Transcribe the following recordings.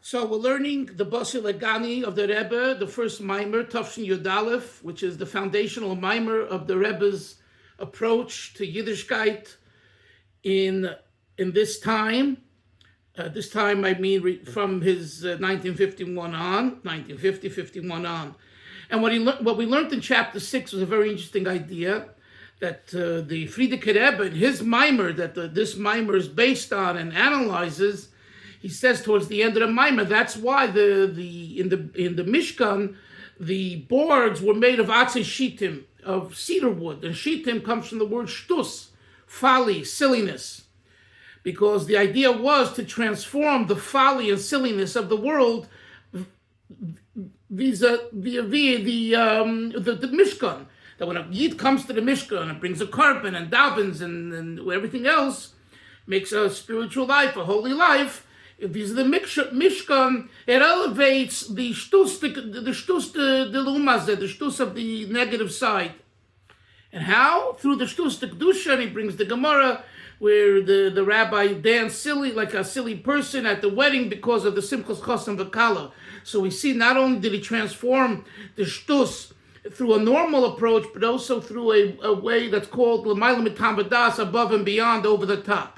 So we're learning the Basi Legani of the Rebbe, the first mimer, Tafshin Yud Aleph, which is the foundational mimer of the Rebbe's approach to Yiddishkeit in this time. This time, I mean, from his 1951 on, 1950-51 on. And what we learned in chapter 6 was a very interesting idea, that the Frierdiker Rebbe, in his mimer, that this mimer is based on and analyzes, he says towards the end of the mimer, that's why in the Mishkan, the boards were made of atze shitim, of cedar wood. And shitim comes from the word shtus, folly, silliness. Because the idea was to transform the folly and silliness of the world via the Mishkan. That when a Yid comes to the Mishkan and brings a korban and davens and everything else, makes a spiritual life, a holy life, if these are the Mishkan, it elevates the shtus de lumazeh, the shtus of the negative side. And how? Through the shtus de kedusha, and he brings the Gemara, where the rabbi danced silly, like a silly person at the wedding because of the simchas chasam v'kala. So we see not only did he transform the shtus through a normal approach, but also through a way that's called l'mayla mitam v'das, above and beyond, over the top.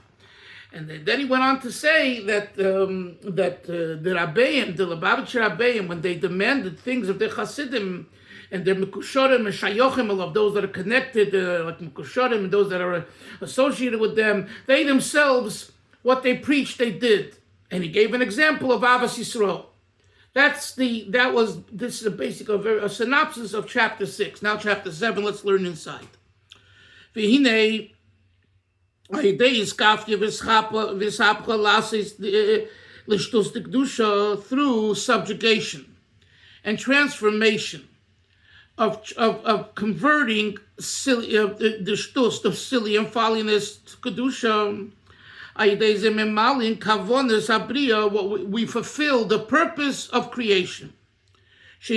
And then he went on to say that the Rabbeim, the Lubavitcher Rabbeim, when they demanded things of their Hasidim and their Mekusharim and Shayochim, of those that are connected, like Mekusharim, and those that are associated with them, they themselves, what they preached, they did. And he gave an example of Avas Yisrael. This is a basic, a synopsis of chapter 6. Now chapter 7, let's learn inside. V'hinei through subjugation and transformation of converting the shtus of silly and folliness to kedusha. We fulfill the purpose of creation. As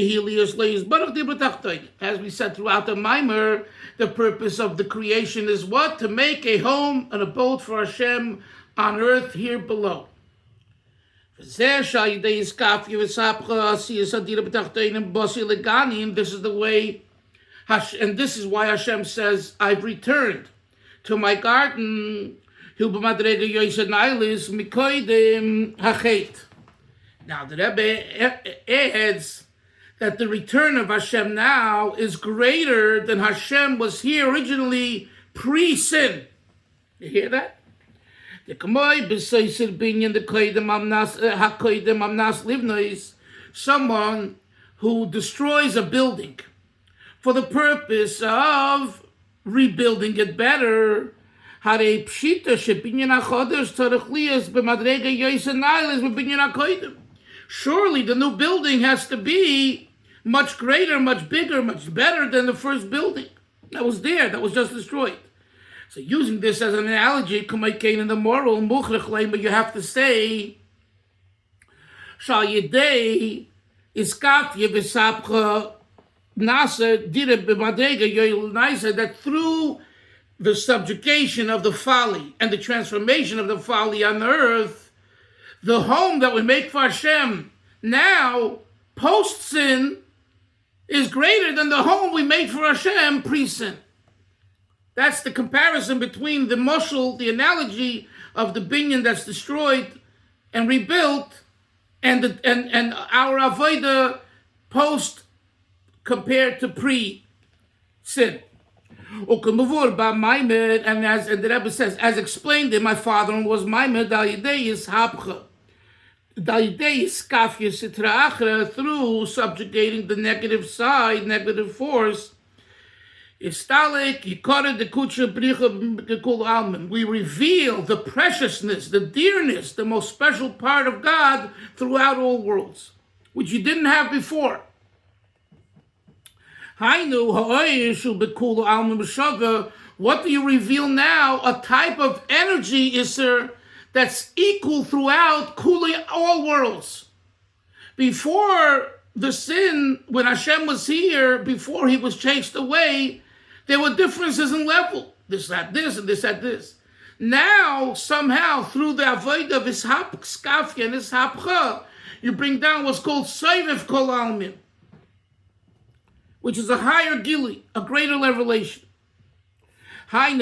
we said throughout the mimer, the purpose of the creation is what? To make a home, an abode for Hashem on earth here below. And this is the way, and this is why Hashem says, I've returned to my garden. Now the Rebbe adds that the return of Hashem now is greater than Hashem was here originally pre-sin. You hear that? Someone who destroys a building for the purpose of rebuilding it better. Surely the new building has to be much greater, much bigger, much better than the first building that was there, that was just destroyed. So using this as an analogy, in the moral, but you have to say, that through the subjugation of the folly and the transformation of the folly on the earth, the home that we make for Hashem now, post-sin, is greater than the home we made for Hashem pre-sin. That's the comparison between the mushal, the analogy of the binyan that's destroyed and rebuilt, and our avodah post compared to pre-sin. And the Rebbe says, as explained in my father-in-law's Maimed, through subjugating the negative side, negative force, we reveal the preciousness, the dearness, the most special part of God throughout all worlds, which you didn't have before. What do you reveal now? A type of energy, Isser, that's equal throughout all worlds. Before the sin, when Hashem was here, before he was chased away, there were differences in level. This at this, and this at this. Now, somehow, through the avodah of ishap skafia and ishapcha, you bring down what's called soivev kol almin, which is a higher gili, a greater revelation. Now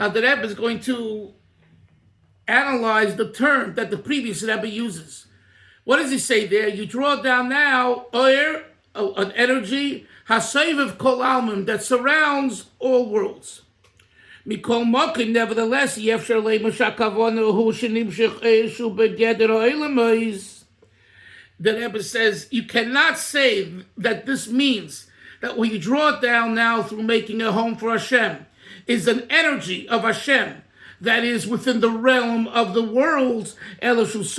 the Rebbe is going to analyze the term that the previous Rebbe uses. What does he say there? You draw down now oir, an energy, hasayviv kol almim, that surrounds all worlds. Mikol mokim, nevertheless, yefshar le'mashak kavonu hu shenimshich eshu begeder ha'elamois. The Rebbe says you cannot say that this means that when you draw it down now through making a home for Hashem is an energy of Hashem that is within the realm of the worlds, just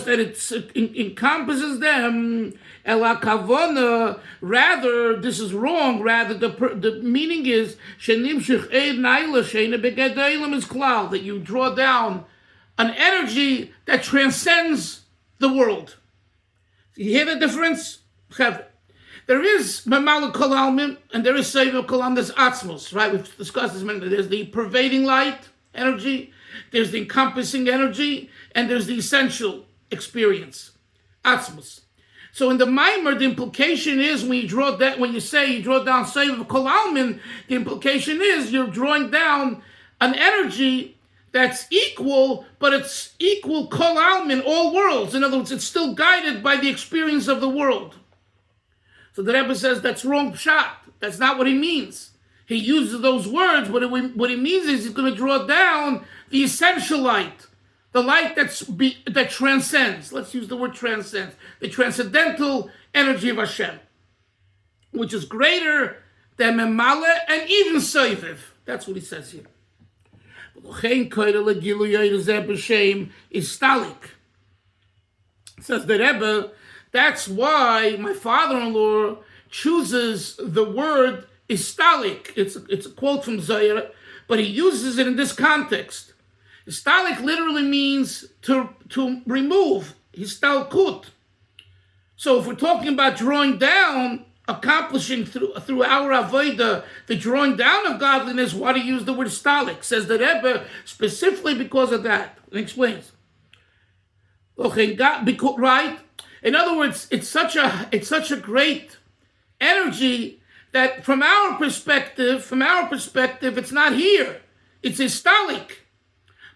that it encompasses them. Rather, this is wrong. Rather, the meaning is that you draw down an energy that transcends the world. You hear the difference? There is Mamala Kol Almin and there is Seivim Kol Almin, there's Atzmos, right? We've discussed this many. There's the pervading light energy, there's the encompassing energy, and there's the essential experience, Atzmos. So in the Maimer, the implication is when you draw that, when you say you draw down Seivim Kol Almin, the implication is you're drawing down an energy that's equal, but it's equal kol almin, all worlds. In other words, it's still guided by the experience of the world. So the Rebbe says that's wrong pshat. That's not what he means. He uses those words, but what he means is he's going to draw down the essential light, the light that transcends. Let's use the word transcends. The transcendental energy of Hashem, which is greater than Memale and even Soiviv. That's what he says here. Says the Rebbe, that's why my father-in-law chooses the word istalik. It's a quote from Zohar, but he uses it in this context. Istalik literally means to remove, histalkut. So if we're talking about drawing down, accomplishing through our avodah, the drawing down of godliness, why do you use the word stalik? Says the Rebbe, specifically because of that. And explains. Okay, right? In other words, it's such a great energy that from our perspective, it's not here. It's istalik.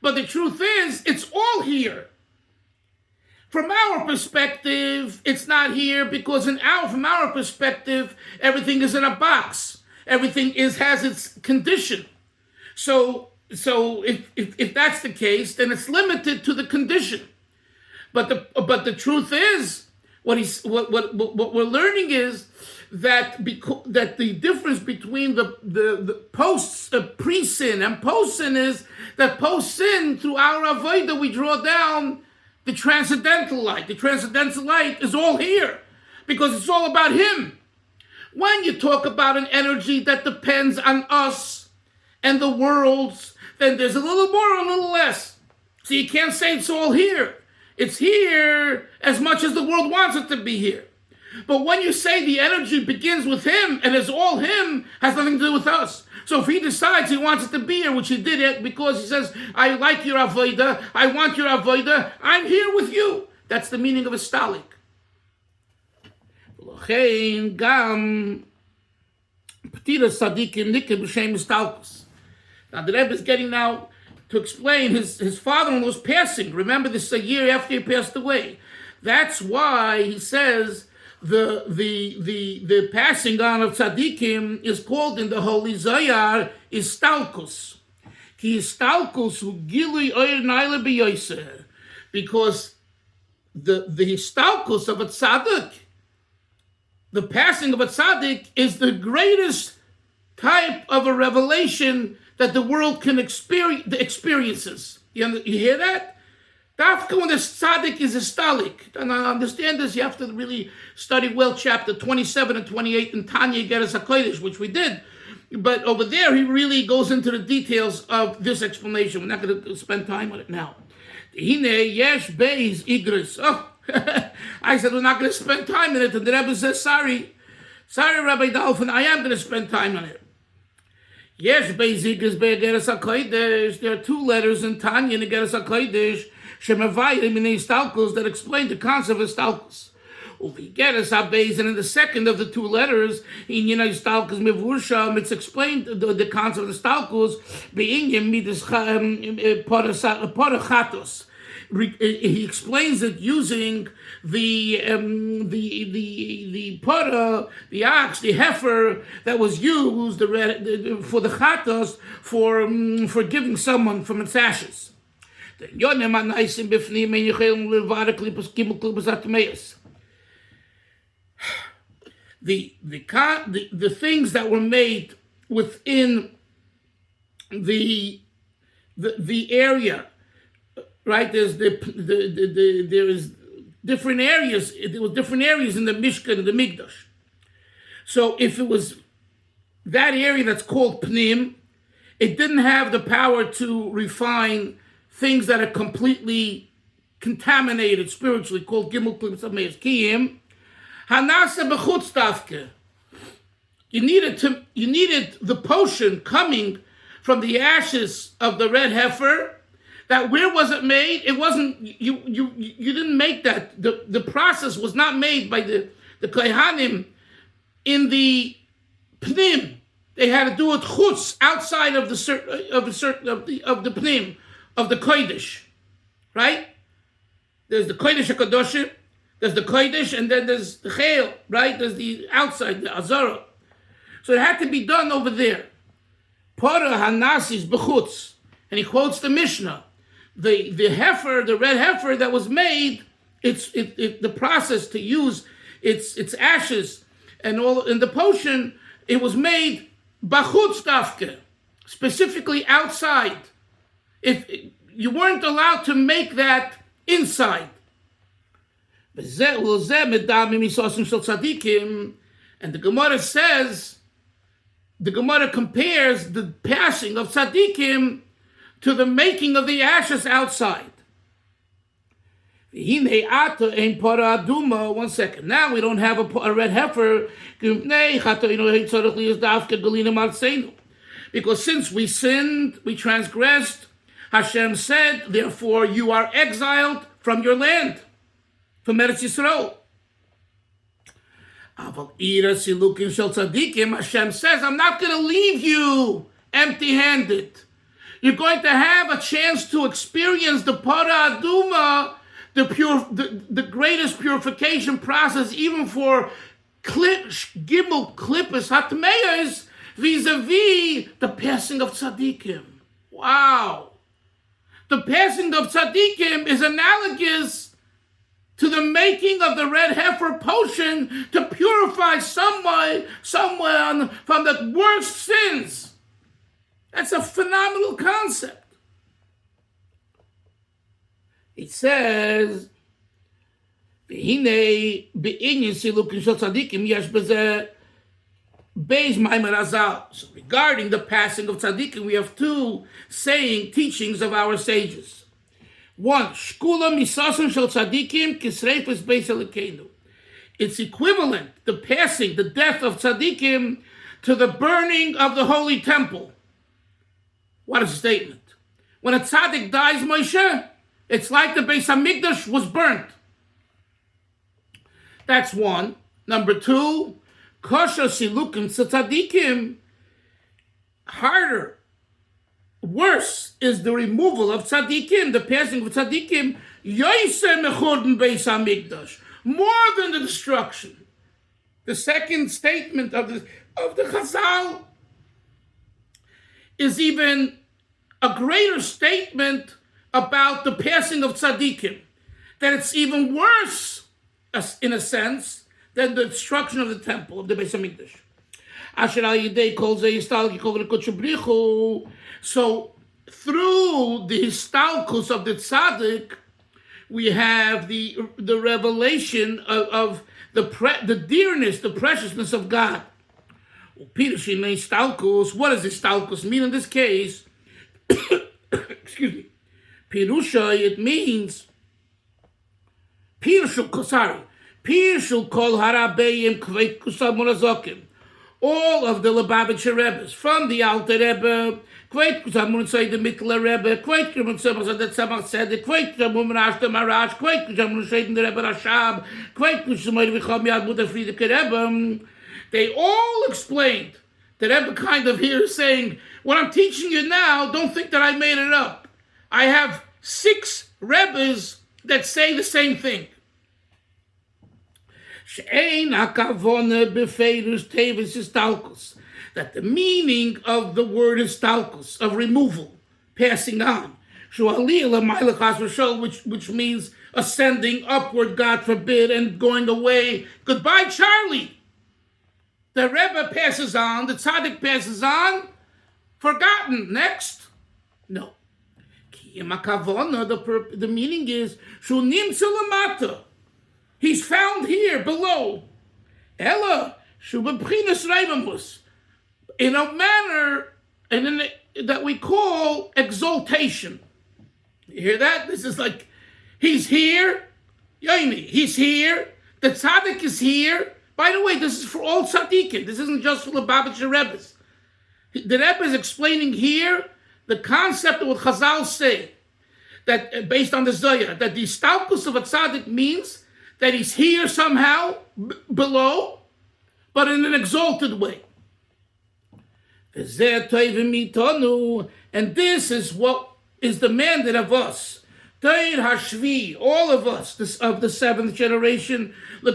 But the truth is, it's all here. From our perspective, it's not here because from our perspective, everything is in a box. Everything has its condition. So if that's the case, then it's limited to the condition. But the truth is, what we're learning is that the difference between the pre-sin and post-sin is that post-sin, through our avodah, we draw down the transcendental light. The transcendental light is all here because it's all about Him. When you talk about an energy that depends on us and the worlds, then there's a little more, a little less. So you can't say it's all here. It's here as much as the world wants it to be here. But when you say the energy begins with Him and is all Him, has nothing to do with us. So if He decides He wants it to be here, which He did it because He says, I like your avodah, I want your avodah, I'm here with you. That's the meaning of istalik. Now the Rebbe is getting now to explain his father-in-law's passing. Remember, this is a year after he passed away. That's why he says the passing on of tzaddikim is called in the Holy Zohar istalkus. Ki istalkus hu gilui oir naila b'yoser. Because the istalkus of a tzaddik, the passing of a tzaddik, is the greatest type of a revelation that the world can experiences. You hear that? Dafka when the tzaddik is istalik. And I understand this, you have to really study well chapter 27 and 28 in Tanya Geras HaKodesh, which we did. But over there, he really goes into the details of this explanation. We're not going to spend time on it now. Hine yesh beis igris. Oh, I said, we're not going to spend time in it. And the Rebbe says, sorry, Rabbi Dalfin, I am going to spend time on it. Yes, Bezigas Be'egeres HaKodesh. There are 2 letters in Tanya in Egeres HaKodesh, Shemavayim in Stalkos, that explain the concept of Stalkos. Uvigeres HaBeis, and in the second of the 2 letters, in Yinay Stalkos Mevursham, it's explained the concept of Stalkos, Be'inyam Midas Porachatos. He explains it using the pora, the ox, the heifer that was used for the chatos for giving someone from its ashes. The things that were made within the area. Right, there is different areas. There were different areas in the Mishkan and the Mikdash. So if it was that area that's called Pnim, it didn't have the power to refine things that are completely contaminated spiritually, called Gimel Klim Sameis Kiyim. Hanasa b'chutz davke. You needed the potion coming from the ashes of the red heifer. That where was it made? It wasn't, you didn't make that. The process was not made by the Kohanim in the Pnim. They had to do it chutz, outside of the Pnim, of the Kodesh. Right? There's the Kodesh HaKadoshim, there's the Kodesh, and then there's the Chayil, right? There's the outside, the Azara. So it had to be done over there. Pora hanasis b'chutz. And he quotes the Mishnah. The heifer, the red heifer that was made, the process to use its ashes and all in the potion, it was made bachutz dafke, specifically outside. If you weren't allowed to make that inside. And the Gemara says, the Gemara compares the passing of tzaddikim to the making of the ashes outside. 1 second. Now we don't have a red heifer. Because since we sinned, we transgressed, Hashem said, therefore you are exiled from your land, from Eretz Yisrael. Hashem says, I'm not going to leave you empty-handed. You're going to have a chance to experience the Para Aduma, the greatest purification process, even for Gimel Klippus Hatmeyas, vis-a-vis the passing of tzaddikim. Wow. The passing of tzaddikim is analogous to the making of the red heifer potion to purify someone from the worst sins. That's a phenomenal concept. It says, so regarding the passing of tzaddikim, we have 2 teachings of our sages. 1, shkula misasun shel tzaddikim kisreifus beis Elokeinu. It's equivalent, the death of tzaddikim, to the burning of the holy temple. What a statement. When a tzaddik dies, Moshe, it's like the Beis HaMikdash was burnt. That's 1. Number 2, kosher silukim tzaddikim. Harder, worse is the removal of tzaddikim, the passing of tzaddikim, yoyse mechurban Beis HaMikdash, more than the destruction. The second statement of the Chazal is even a greater statement about the passing of tzaddikim, that it's even worse, in a sense, than the destruction of the temple, of the Beis HaMikdash. So, through the histalkus of the tzaddik, we have the revelation of the dearness, the preciousness of God. What does histalkus mean in this case? Excuse me. Pirusha, it means Pirshul kol harabeim kveit kusam monazokim. All of the Lubavitcher Rebbes, from the Alter Rebbe, Kveit kusam monazoy the Mittler Rebbe, Kveit kusam the Tzemach Tzedek, Kveit kusam monash the Marash, Kveit kusam monash the Rebbe Rashab, Kveit kusam monash the Yad Buddha Friedrich Rebbe. They all explained. The Rebbe kind of here is saying, what I'm teaching you now, don't think that I made it up. I have 6 Rebbes that say the same thing. That the meaning of the word histalkus, of removal, passing on, which means ascending upward, God forbid, and going away. Goodbye, Charlie. The Rebbe passes on, the tzaddik passes on, forgotten. Next. No. The meaning is, he's found here below. Ella, in a manner that we call exaltation. You hear that? This is like, he's here. He's here. The tzaddik is here. By the way, this is for all tzaddikim. This isn't just for the Lubavitcher Rebbes. The Rebbe is explaining here the concept of what Chazal say, that based on the Zohar, that the stalkus of a tzaddik means that he's here somehow below, but in an exalted way. And this is what is demanded of us. All of us, of the 7th generation, we are the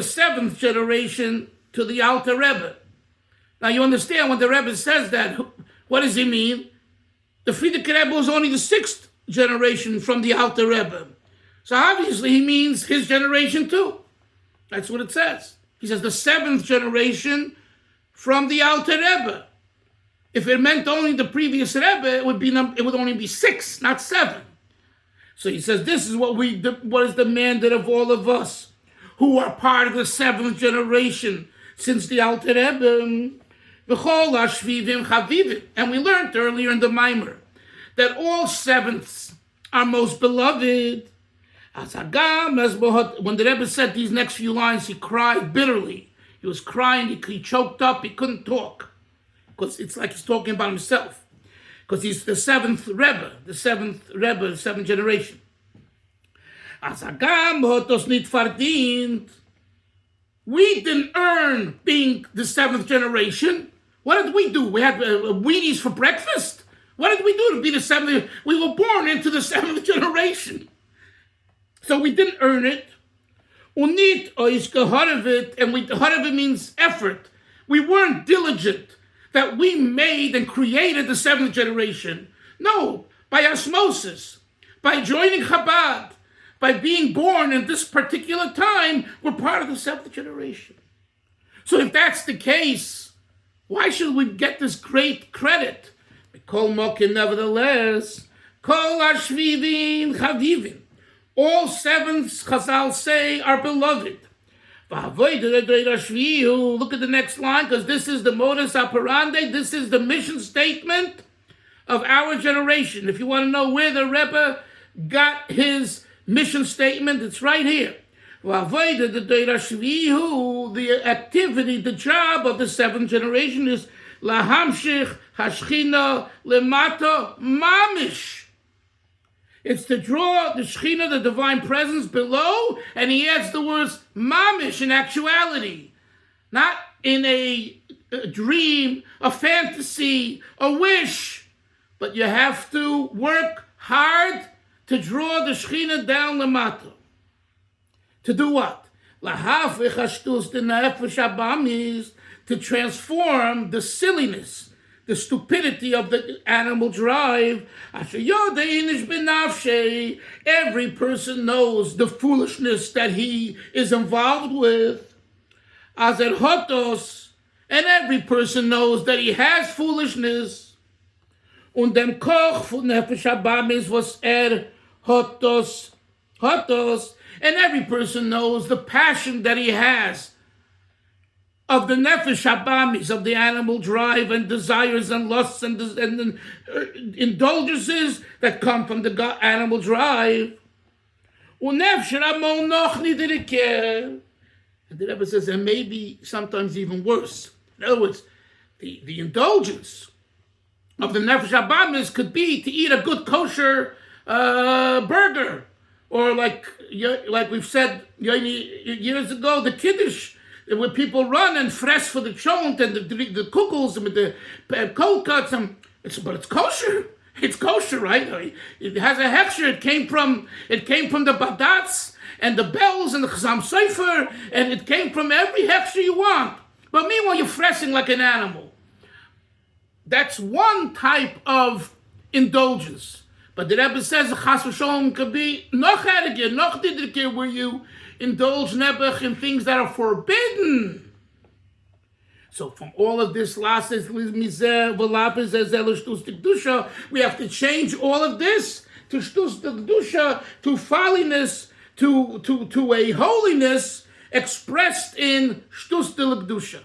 7th generation to the Alter Rebbe. Now you understand when the Rebbe says that, what does he mean? The Friedrich Rebbe was only the 6th generation from the Alter Rebbe. So obviously he means his generation too. That's what it says. He says the 7th generation from the Alter Rebbe. If it meant only the previous Rebbe, it would only be 6, not 7. So he says this is what is demanded of all of us who are part of the 7th generation since the Alter Rebbe. And we learned earlier in the Mimer that all 7ths are most beloved. When the Rebbe said these next few lines, he cried bitterly. He was crying, he choked up, he couldn't talk. Because it's like he's talking about himself. Because he's the 7th Rebbe, the 7th generation. We didn't earn being the 7th generation. What did we do? We had Wheaties for breakfast? What did we do to be the 7th? We were born into the 7th generation. So we didn't earn it. And Harevit means effort. We weren't diligent that we made and created the 7th generation. No, by osmosis, by joining Chabad, by being born in this particular time, we're part of the 7th generation. So if that's the case, why should we get this great credit? Kol Mokin, nevertheless, Kol Ashvivin Chavivin. All 7ths, Chazal say, are beloved. Look at the next line, because this is the modus operandi, this is the mission statement of our generation. If you want to know where the Rebbe got his mission statement, it's right here. The activity, the job of the 7th generation is lahamshich hashchina lemata mamish. It's to draw the Shekhinah, the divine presence, below, and he adds the words mamish, in actuality. Not in a dream, a fantasy, a wish, but you have to work hard to draw the Shekhinah down lemata. To do what? To transform the silliness, the stupidity of the animal drive. Every person knows the foolishness that he is involved with. And every person knows that he has foolishness. Und dem Koch von Nefesh Habamis was hotos. And every person knows the passion that he has of the nefesh habamis, of the animal drive and desires and lusts and indulgences that come from the animal drive. Unefsher amon noch niederike. And the Rebbe says, and maybe sometimes even worse. In other words, the indulgence of the nefesh habamis could be to eat a good kosher burger, or like we've said years ago, the kiddush, where people run and fresh for the chont and the kugels and the cold cuts, but it's kosher. It's kosher, right? It has a hechsher. It came from the badats and the bells and the chazam sofer, and it came from every hechsher you want. But meanwhile, you're freshing like an animal. That's one type of indulgence. But the Rebbe says the chas v'sholom could be noch erger, noch didrike, where you indulge nebuch in things that are forbidden. So from all of this, we have to change all of this to shtus kedusha, to folliness, to a holiness expressed in shtus kedusha.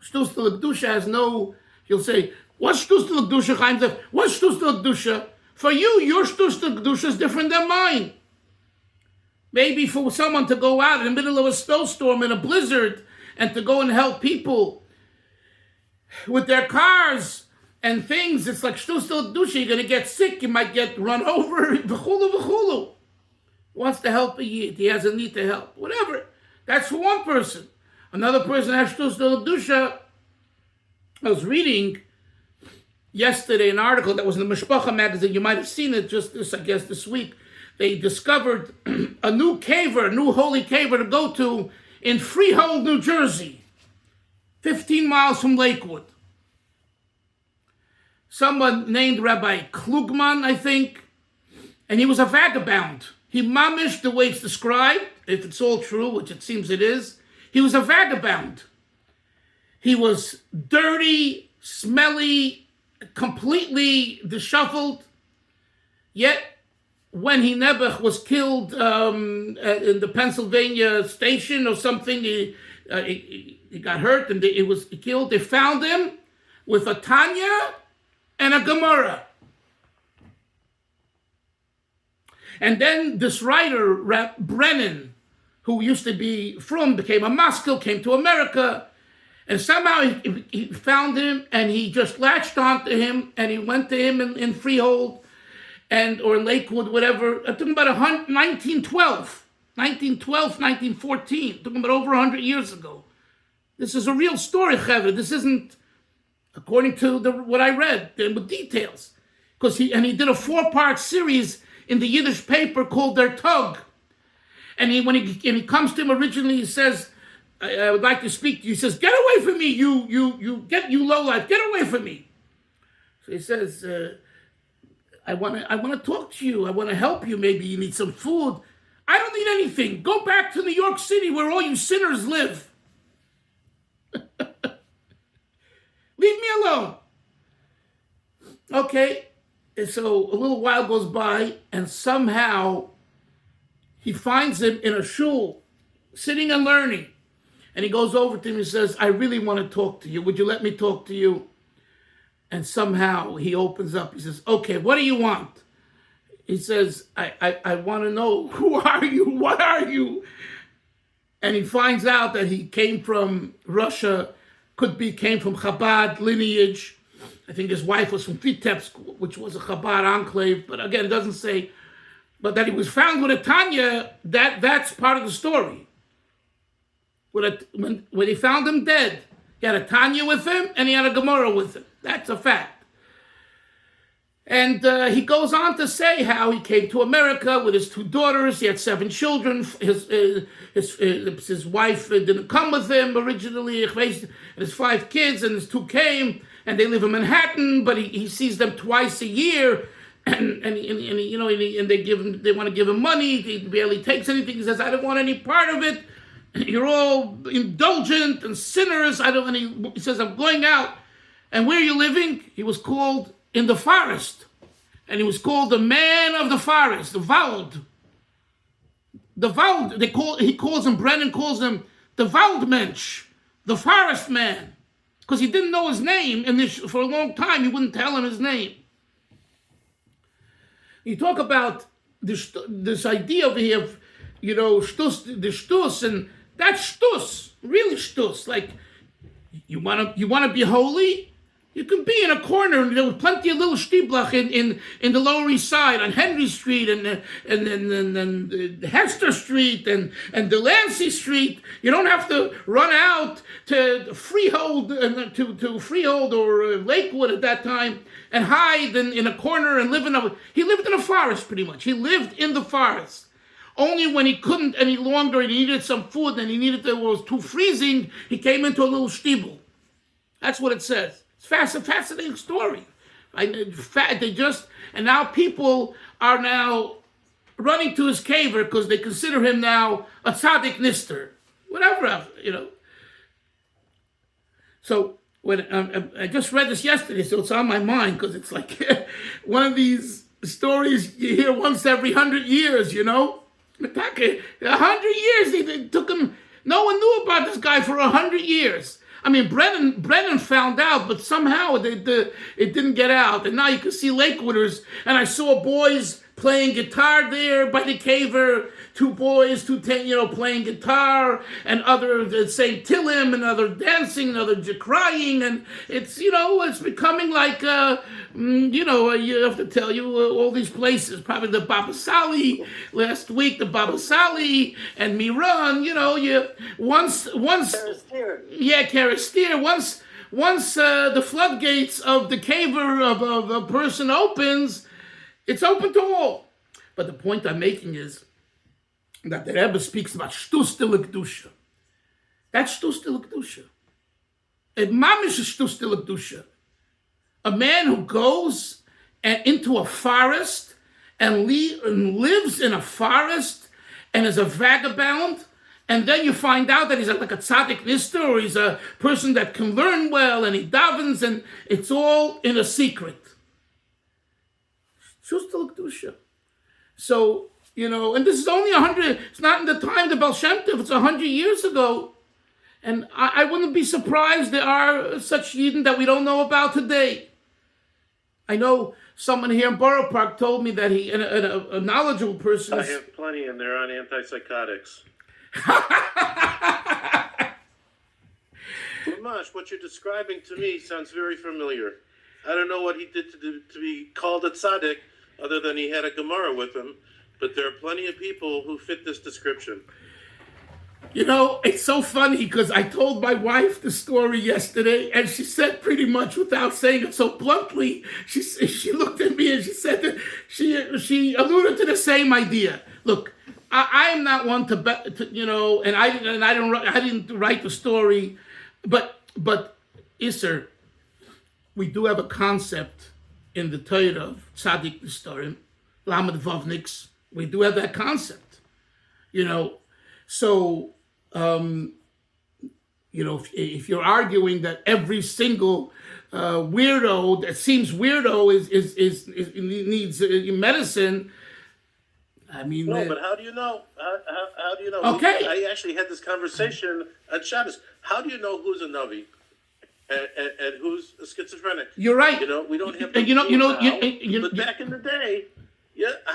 Shtus kedusha has no. You'll say, "What's shtus kedusha?" Chaim says, "What's shtus kedusha?" For you, your shtus kedusha is different than mine. Maybe for someone to go out in the middle of a snowstorm in a blizzard and to go and help people with their cars and things, it's like shtus kedusha. You're going to get sick. You might get run over. V'chulu v'chulu. Wants to help a yid. He has a need to help. Whatever. That's for one person. Another person has shtus kedusha. I was reading yesterday an article that was in the Mishpacha magazine. You might have seen it just this week. They discovered a new holy caver to go to in Freehold, New Jersey, 15 miles from Lakewood. Someone named Rabbi Klugman, I think, and he was a vagabond. He mamished the way it's described, if it's all true, which it seems it is. He was a vagabond. He was dirty, smelly, completely disheveled. Yet, when he Nebuch was killed in the Pennsylvania station or something, he got hurt and he was killed. They found him with a Tanya and a Gemara. And then this writer, Brennan, who used to be from, became a maskil, came to America, and somehow he found him and he just latched onto him and he went to him in Freehold or Lakewood, whatever. I'm talking about 1912, 1914, talking about over 100 years ago. This is a real story, Chaver. This isn't, according to what I read, with details. Because he did a 4-part series in the Yiddish paper called Der Tug. And when he comes to him originally, he says, I would like to speak to you. He says, get away from me, you lowlife, get away from me. So he says, I want to talk to you. I want to help you. Maybe you need some food. I don't need anything. Go back to New York City where all you sinners live. Leave me alone. Okay. And so a little while goes by and somehow he finds him in a shul, sitting and learning. And he goes over to him and says, I really want to talk to you. Would you let me talk to you? And somehow he opens up. He says, okay, what do you want? He says, I want to know, who are you? What are you? And he finds out that he came from Russia, came from Chabad lineage. I think his wife was from Vitebsk, which was a Chabad enclave. But again, it doesn't say. But that he was found with a Tanya, that's part of the story. When he found him dead, he had a Tanya with him and he had a Gemara with him. That's a fact. And he goes on to say how he came to America with his 2 daughters. He had 7 children. His wife didn't come with him originally. And his 5 kids, and his 2 came, and they live in Manhattan. But he sees them twice a year, and they want to give him money. He barely takes anything. He says, I don't want any part of it. You're all indulgent and sinners. He says, I'm going out. And where are you living? He was called in the forest. And he was called the man of the forest, the Wald. The Wald, Brennan calls him the Waldmensch, the forest man. Because he didn't know his name, and for a long time he wouldn't tell him his name. You talk about this idea over here of, shtus, the shtus, and that's shtus, really shtus. Like, you wanna be holy? You can be in a corner, and there was plenty of little shtiblach in the Lower East Side, on Henry Street, and Hester Street, and Delancey Street. You don't have to run out to Freehold, to Freehold or Lakewood at that time, and hide in a corner and he lived in a forest, pretty much. He lived in the forest. Only when he couldn't any longer, and he needed some food, and it was too freezing, he came into a little shtibel. That's what it says. It's a fascinating story. And now people are now running to his caver because they consider him now a tzaddik nister, whatever else, So when I just read this yesterday, so it's on my mind because it's like one of these stories you hear once every 100 years, 100 years, it took him, no one knew about this guy for 100 years. I mean, Brennan found out, but somehow it didn't get out. And now you can see Lakewooders, and I saw boys playing guitar there by the caver, two boys, playing guitar, and other saying Tillim, and other dancing, and other crying, and it's becoming like, you have to tell you all these places, probably the Baba Sali last week, the Baba Sali and Miran, once, Karastir, once the floodgates of the caver of a person opens, it's open to all. But the point I'm making is that the Rebbe speaks about shtus de l'kedusha. That's shtus de l'kedusha. A mamish is shtus de l'kedusha. A man who goes into a forest and lives in a forest and is a vagabond, and then you find out that he's like a tzaddik nister, or he's a person that can learn well, and he davens, and it's all in a secret. So, and this is only 100, it's not in the time of the Baal Shem Tov, it's 100 years ago. And I wouldn't be surprised there are such Yidden that we don't know about today. I know someone here in Borough Park told me that a knowledgeable person... I have plenty, and they're on antipsychotics. Lamash, what you're describing to me sounds very familiar. I don't know what he did to be called a tzaddik, other than he had a Gemara with him, but there are plenty of people who fit this description. It's so funny because I told my wife the story yesterday, and she said pretty much without saying it so bluntly, she looked at me and she said that she alluded to the same idea. Look, I am not one to and I didn't write the story, but Isser, we do have a concept in the Torah of tzaddik nistarim, lamed vavniks. We do have that concept, So, if you're arguing that every single weirdo that seems weirdo is needs medicine, I mean. No, but how do you know? How do you know? Okay. I actually had this conversation at Shabbos. How do you know who's a Navi and who's a schizophrenic? You're right. We don't have. But back in the day,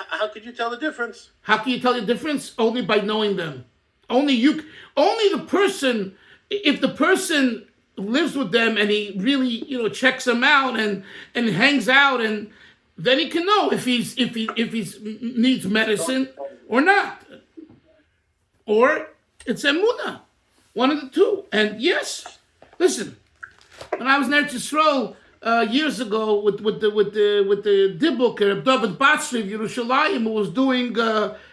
how could you tell the difference? How can you tell the difference? Only by knowing them. Only the person. If the person lives with them and he really, checks them out and hangs out, and then he can know if he needs medicine or not, or it's emunah, one of the two. And yes, listen, when I was in Eretz Yisrael years ago with the Dibuk and David Batsri of Yerushalayim, who was doing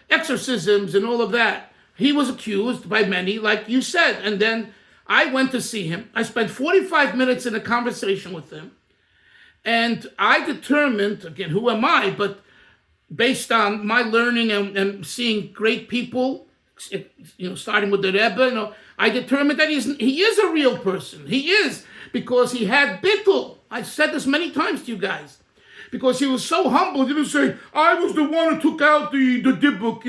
exorcisms and all of that, he was accused by many, like you said, and then I went to see him. I spent 45 minutes in a conversation with him. And I determined, again, who am I? But based on my learning and seeing great people, starting with the Rebbe, I determined that he is a real person. He is, because he had bittul. I said this many times to you guys. Because he was so humble, he didn't say, I was the one who took out the dibuk,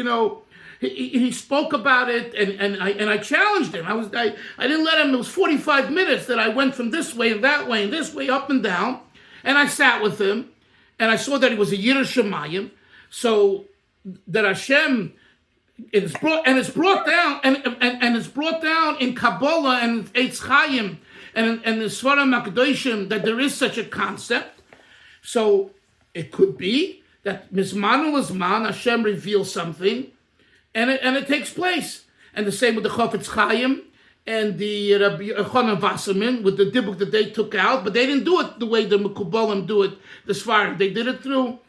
He spoke about it, and I challenged him. I didn't let him. It was 45 minutes that I went from this way and that way and this way, up and down, and I sat with him, and I saw that he was a Yiddish Shemayim. So that Hashem, it's brought down in Kabbalah and Eitz Chaim and the Svarim HaKadoshim that there is such a concept. So it could be that Mizman L'Zman, Hashem reveals something, and it takes place. And the same with the Chofetz Chaim and the Rabbi Yochanan Wasserman with the dibuk that they took out, but they didn't do it the way the Mekubalim do it, the Svarim. They did it through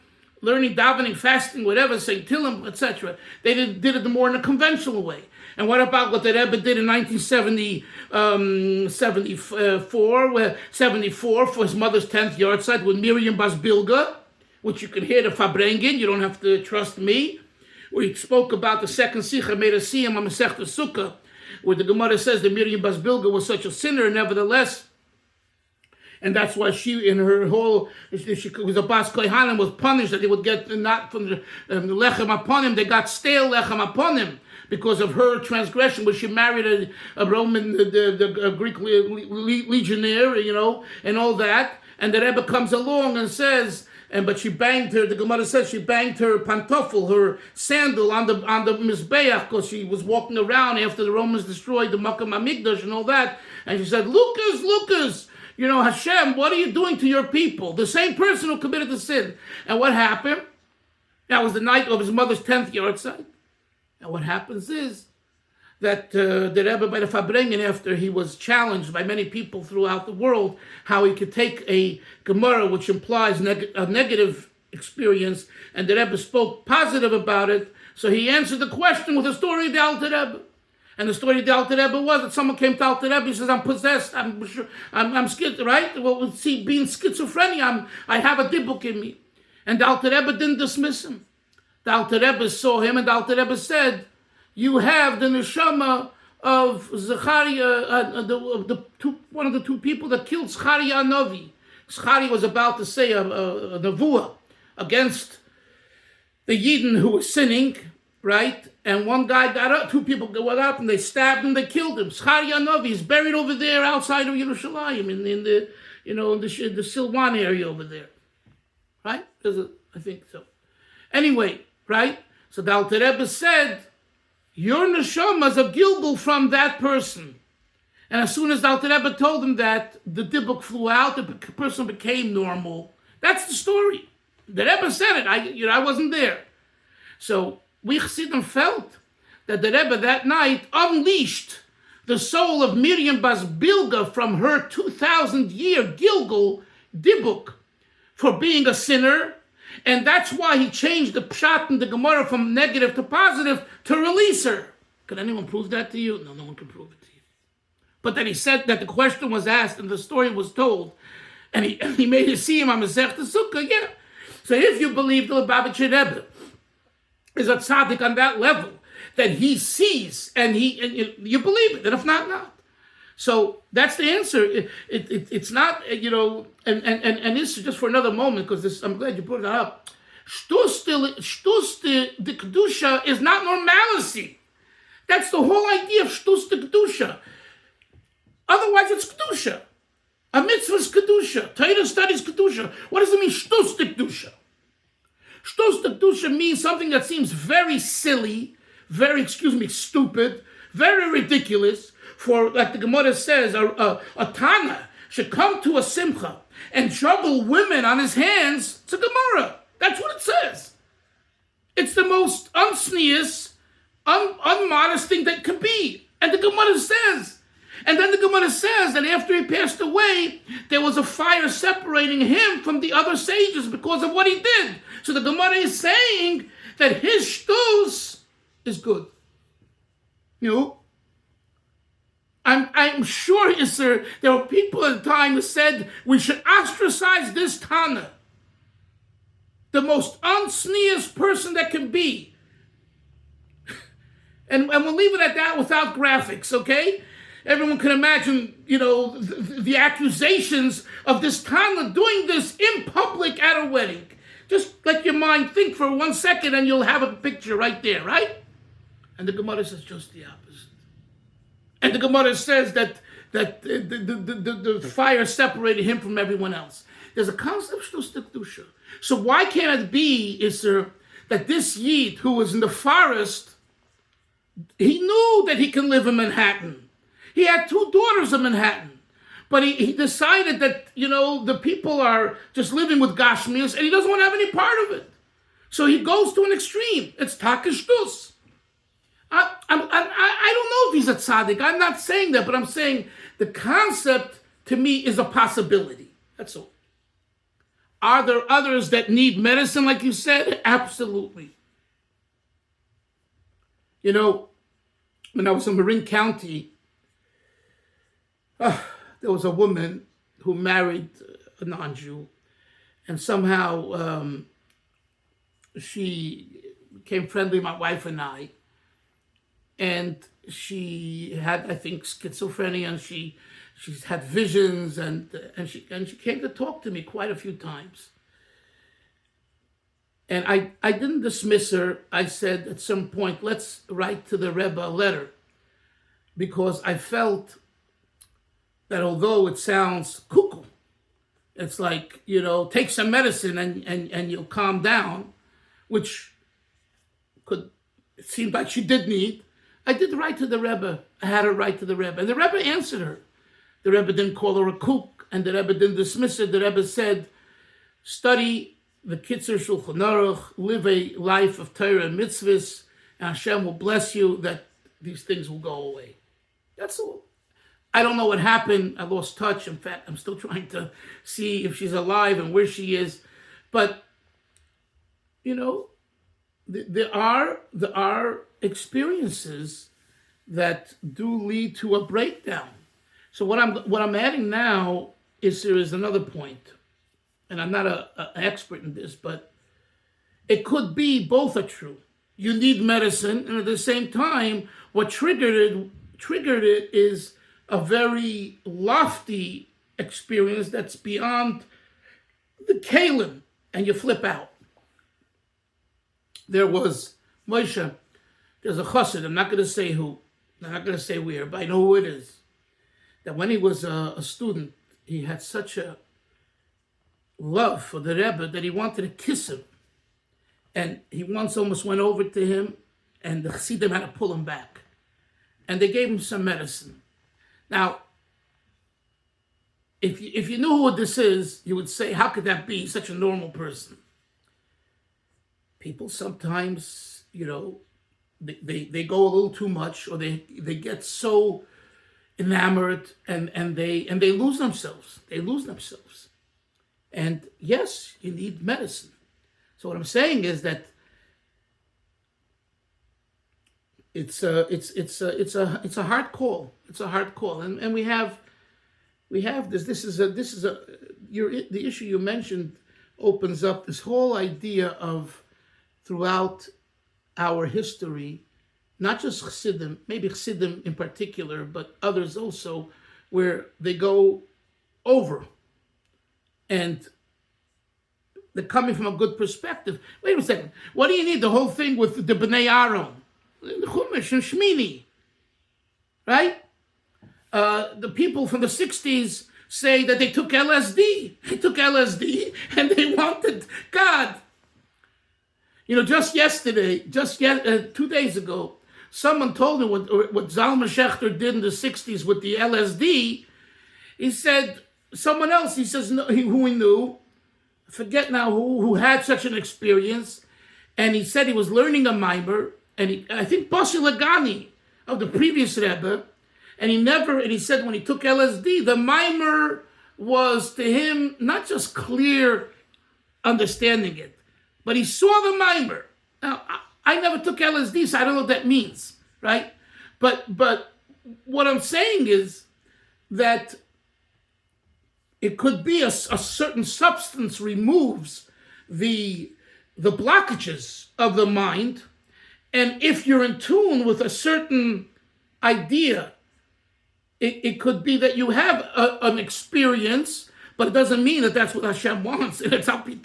learning, davening, fasting, whatever, saying Tillim, etc. They did it more in a conventional way. And what about what the Rebbe did in 1974 for his mother's 10th yahrzeit with Miriam Bas Bilga, which you can hear the Fabrengen, you don't have to trust me, where he spoke about the second Sikha made a Siyam on Masechta Sukkah, where the Gemara says that Miriam Bas Bilga was such a sinner, nevertheless, and that's why she, in her whole, she was a Bas Kohanim, was punished that they would get not from the lechem upon him, they got stale lechem upon him because of her transgression, where she married a Roman, the Greek legionnaire, and all that. And the Rebbe comes along and says, but she banged her. The Gemara says she banged her pantofel, her sandal, on the mizbeach, because she was walking around after the Romans destroyed the Makam Hamikdash and all that. And she said, Lucas. Hashem, what are you doing to your people? The same person who committed the sin. And what happened? That was the night of his mother's 10th yahrzeit. And what happens is that the Rebbe by the Fabrengen, after he was challenged by many people throughout the world, how he could take a Gemara which implies a negative experience, and the Rebbe spoke positive about it, so he answered the question with a story of the Alter Rebbe. And the story of the Alter Rebbe was that someone came to Alter Rebbe, he says, I'm possessed, I'm schiz, right? Well, see, being schizophrenia, I have a dibuk in me. And the Alter Rebbe didn't dismiss him. The Alter Rebbe saw him, and the Alter Rebbe said, you have the neshama of Zechariah, one of the two people that killed Zechariah Novi. Zechariah was about to say a nevuah against the Yidden who was sinning, right? And one guy got up, two people got up, and they stabbed him, they killed him. Zechariah Novi is buried over there outside of Yerushalayim, in the Silwan area over there, right? I think so. Anyway, right? So the Alter Rebbe said, your neshama is a gilgul from that person. And as soon as the Alter Rebbe told him that, the dibuk flew out, the person became normal. That's the story. The Rebbe said it. I wasn't there. So we Chassidim felt that the Rebbe that night unleashed the soul of Miriam Bas Bilga from her 2,000-year gilgul dibuk for being a sinner. And that's why he changed the pshat in the Gemara from negative to positive to release her. Can anyone prove that to you? No one can prove it to you. But then he said that the question was asked and the story was told. And he made it see him on Masechta Sukkah, yeah. So if you believe the Lubavitcher Rebbe is a tzaddik on that level, that he sees and you believe it, and if not. So that's the answer. It's not, and this is just for another moment, because I'm glad you brought it up. Shtus the Kedusha is not normalcy. That's the whole idea of Shtus the Kedusha. Otherwise, it's Kedusha. A mitzvah is Kedusha. Torah studies Kedusha. What does it mean, Shtus the Kedusha? Shtus the Kedusha means something that seems very silly, very, stupid, very ridiculous. For, like the Gemara says, a Tana should come to a Simcha and juggle women on his hands. It's a Gemara. That's what it says. It's the most unsneous, unmodest thing that could be. And the Gemara says. And then the Gemara says that after he passed away, there was a fire separating him from the other sages because of what he did. So the Gemara is saying that his shtus is good. I'm sure, Isser, there were people at the time who said we should ostracize this Tana. The most unsneous person that can be. And we'll leave it at that without graphics, okay? Everyone can imagine, the accusations of this Tana doing this in public at a wedding. Just let your mind think for 1 second and you'll have a picture right there, right? And the Gemara says just the opposite. And the Gemara says that the fire separated him from everyone else. There's a concept of Shtus Kedusha. So why can't it be, Isser, that this Yid who was in the forest, he knew that he can live in Manhattan. He had 2 daughters in Manhattan. But he decided that, the people are just living with Gashmias, and he doesn't want to have any part of it. So he goes to an extreme. It's shtus. I don't know if he's a tzaddik. I'm not saying that, but I'm saying the concept to me is a possibility. That's all. Are there others that need medicine, like you said? Absolutely. When I was in Marin County, there was a woman who married a non-Jew, and somehow she became friendly with my wife and I, and she had, I think, schizophrenia, and she's had visions, and she came to talk to me quite a few times. And I didn't dismiss her. I said at some point, let's write to the Rebbe a letter, because I felt that although it sounds cuckoo, it's like, take some medicine and you'll calm down, which it seemed like she did need. I did write to the Rebbe. I had her write to the Rebbe. And the Rebbe answered her. The Rebbe didn't call her a kook, and the Rebbe didn't dismiss her. The Rebbe said, study the Kitzur Shulchan Aruch, live a life of Torah and mitzvahs, and Hashem will bless you that these things will go away. That's all. I don't know what happened. I lost touch. In fact, I'm still trying to see if she's alive and where she is. But, there are experiences that do lead to a breakdown. So what I'm adding now is there is another point, and I'm not an expert in this, but it could be both are true. You need medicine, and at the same time, what triggered it is a very lofty experience that's beyond the kalim, and you flip out. There was Moshe. There's a chassid. I'm not going to say who. I'm not going to say where, but I know who it is. That when he was a student, he had such a love for the Rebbe that he wanted to kiss him. And he once almost went over to him, and the chassidim had to pull him back. And they gave him some medicine. Now, if you knew who this is, you would say, how could that be? He's such a normal person. People sometimes, they go a little too much, or they get so enamored and they lose themselves. They lose themselves. And yes, you need medicine. So what I'm saying is that it's a hard call. It's a hard call, and we have this. This is the issue you mentioned opens up this whole idea of throughout our history, not just Chassidim, maybe Chassidim in particular, but others also, where they go over and they're coming from a good perspective. Wait a second. What do you need? The whole thing with the Bnei Aaron, the Chumash and Shmini, right? The people from the 60s say that they took LSD. They took LSD and they wanted God. Just yesterday, 2 days ago, someone told me what Zalman Schachter did in the 60s with the LSD. He said, someone else, he says, who he knew, I forget now who had such an experience, and he said he was learning a mimer, and I think Basi Legani of the previous Rebbe, and he said when he took LSD, the mimer was to him not just clear understanding it, but he saw the mimer. Now, I never took LSD, so I don't know what that means, right? But what I'm saying is that it could be a certain substance removes the blockages of the mind, and if you're in tune with a certain idea, it could be that you have an experience, but it doesn't mean that that's what Hashem wants, and it's al-pi.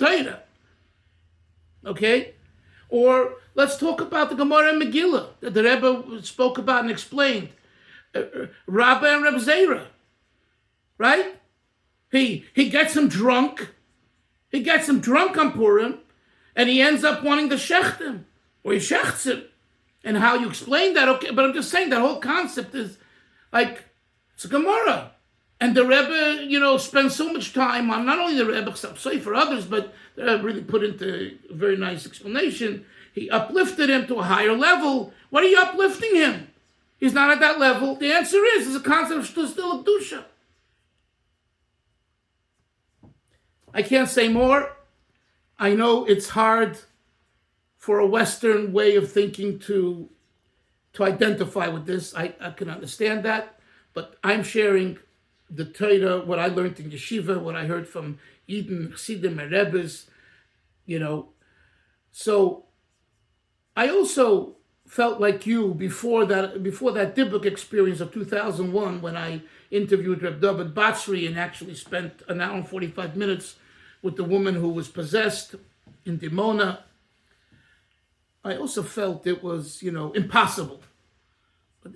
Okay? Or let's talk about the Gemara and Megillah that the Rebbe spoke about and explained. Rabbi and Reb Zera, right? He gets him drunk. He gets him drunk on Purim, And he ends up wanting to shecht him, or he shechts him. And how you explain that, okay, but I'm just saying that whole concept is like, it's a Gemara. And the Rebbe, spends so much time on not only the Rebbe, say for others, but the Rebbe really put into a very nice explanation. He uplifted him to a higher level. What are you uplifting him? He's not at that level. The answer is, there's a concept of shtus still kedusha. I can't say more. I know it's hard for a Western way of thinking to identify with this. I can understand that, but I'm sharing the Torah, what I learned in yeshiva, what I heard from Eden, Chassidim, and Rebbes, So I also felt like you before that Dibbuk experience of 2001, when I interviewed Reb David Batsri and actually spent an hour and 45 minutes with the woman who was possessed in Dimona. I also felt it was, impossible. But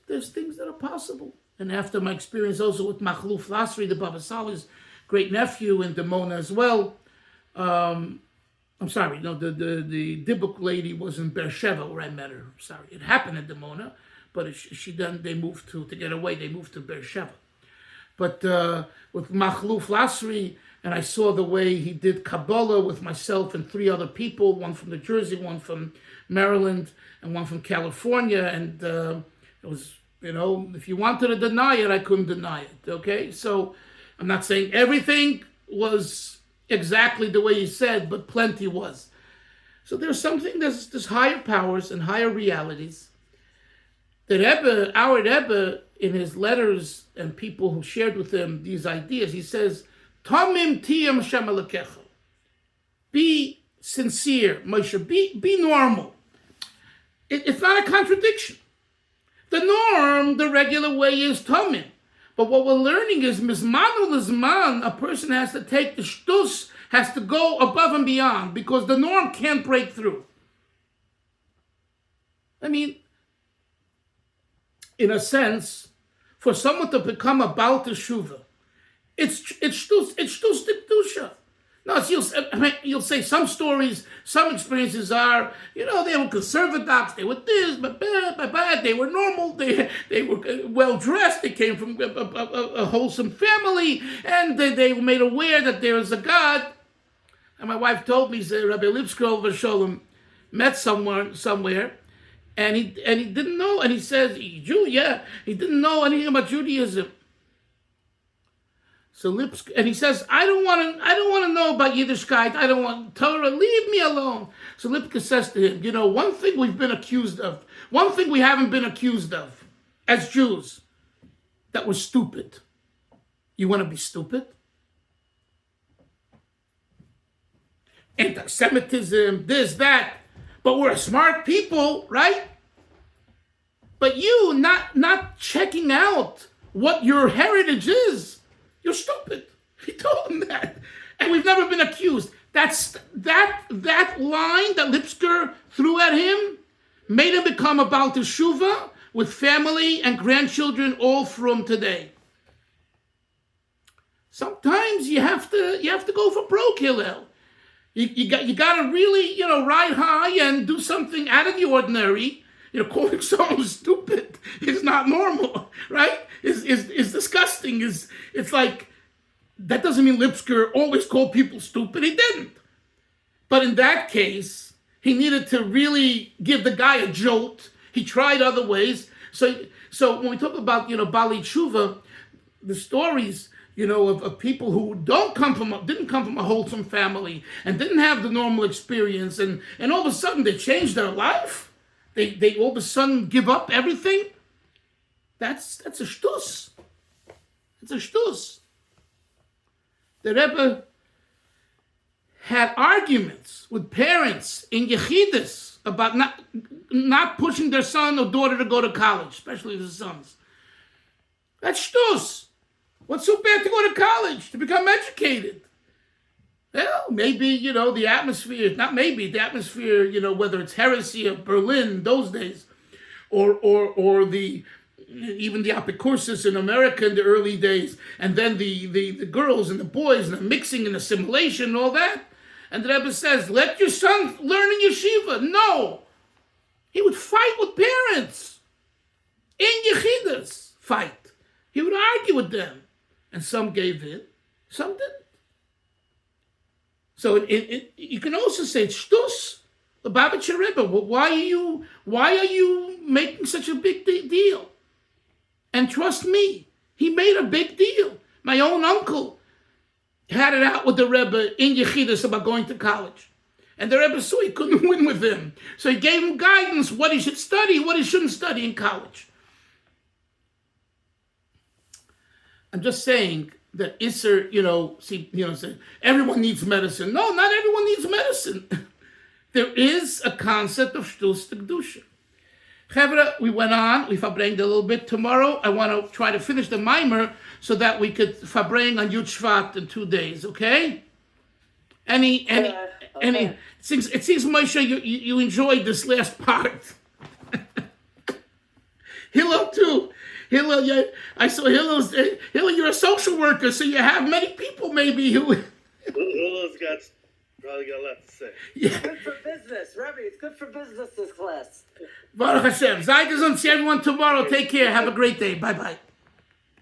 there's things that are possible. And after my experience also with Machluf Lasri, the Baba Salih's great nephew in Dimona as well. I'm sorry, no, the Dibbuk lady was in Beersheba where I met her. Sorry, it happened in Dimona, but they moved to get away, they moved to Beersheba. But with Machluf Lasri, and I saw the way he did Kabbalah with myself and 3 other people, one from New Jersey, one from Maryland, and one from California. And it was, if you wanted to deny it, I couldn't deny it, okay? So I'm not saying everything was exactly the way he said, but plenty was. So there's higher powers and higher realities. The Rebbe, our Rebbe, in his letters and people who shared with him these ideas, he says, Tamim tiyam Hashem Elokecha. Be sincere, Moshe. Be normal. It's not a contradiction. The norm, the regular way, is tamim. But what we're learning is mizmanu lizman. A person has to take the shtus, has to go above and beyond, because the norm can't break through. I mean, in a sense, for someone to become a Baal Teshuvah, it's shtus dikdusha. No, you'll say some stories, some experiences are, they were conservadox, they were this, but they were normal, they were well dressed, they came from a wholesome family, and they were made aware that there is a God. And my wife told me, said Rabbi Lipskrov Sholem met someone somewhere, and he didn't know, and he says, Jew, yeah, he didn't know anything about Judaism. So and he says, I don't want to know about Yiddishkeit. I don't want Torah. Leave me alone. So Lipka says to him, one thing we've been accused of, one thing we haven't been accused of as Jews, that we're stupid. You want to be stupid? Anti-Semitism, this, that. But we're smart people, right? But you not checking out what your heritage is. You're stupid. He told him that. And we've never been accused. That line that Lipsker threw at him made him become a Baal Teshuvah with family and grandchildren all from today. Sometimes you have to go for broke, Hillel. You got to really, ride high and do something out of the ordinary. Calling someone stupid is not normal, right? Is disgusting. It's like, that doesn't mean Lipsker always called people stupid. He didn't. But in that case, he needed to really give the guy a jolt. He tried other ways. So when we talk about, Bali Tshuva, the stories, of people who didn't come from a wholesome family and didn't have the normal experience, and all of a sudden they changed their life. They all of a sudden give up everything. That's a shtus. It's a shtus. The Rebbe had arguments with parents in Yechidus about not pushing their son or daughter to go to college, especially the sons. That's shtus. What's so bad to go to college, to become educated? Well, maybe, the atmosphere, not maybe, the atmosphere, whether it's heresy of Berlin those days, or even the apicursus in America in the early days, and then the girls and the boys and the mixing and assimilation and all that. And the Rebbe says, let your son learn in yeshiva. No. He would fight with parents. In Yechidas, fight. He would argue with them. And some gave in, some didn't. So you can also say, it's shtus. The Babich Rebbe, why are you making such a big deal? And trust me, he made a big deal. My own uncle had it out with the Rebbe in Yechidus about going to college. And the Rebbe saw he couldn't win with him. So he gave him guidance, what he should study, what he shouldn't study in college. I'm just saying that Isser, everyone needs medicine. No, not everyone needs medicine. There is a concept of shtus kedusha. Chevra, we went on. We fabranged a little bit. Tomorrow, I want to try to finish the mimer so that we could fabrang on Yud Shvat in 2 days. Okay? Okay. It seems, Moshe, you enjoyed this last part. Hillel too. Hillel, I saw Hillel's. Hillel, you're a social worker, so you have many people maybe who. Hillel's probably got a lot to say. Yeah. Good for business, Rebbe. It's good for business, this class. Baruch Hashem. Zayt, see everyone tomorrow. Take care. Have a great day. Bye-bye.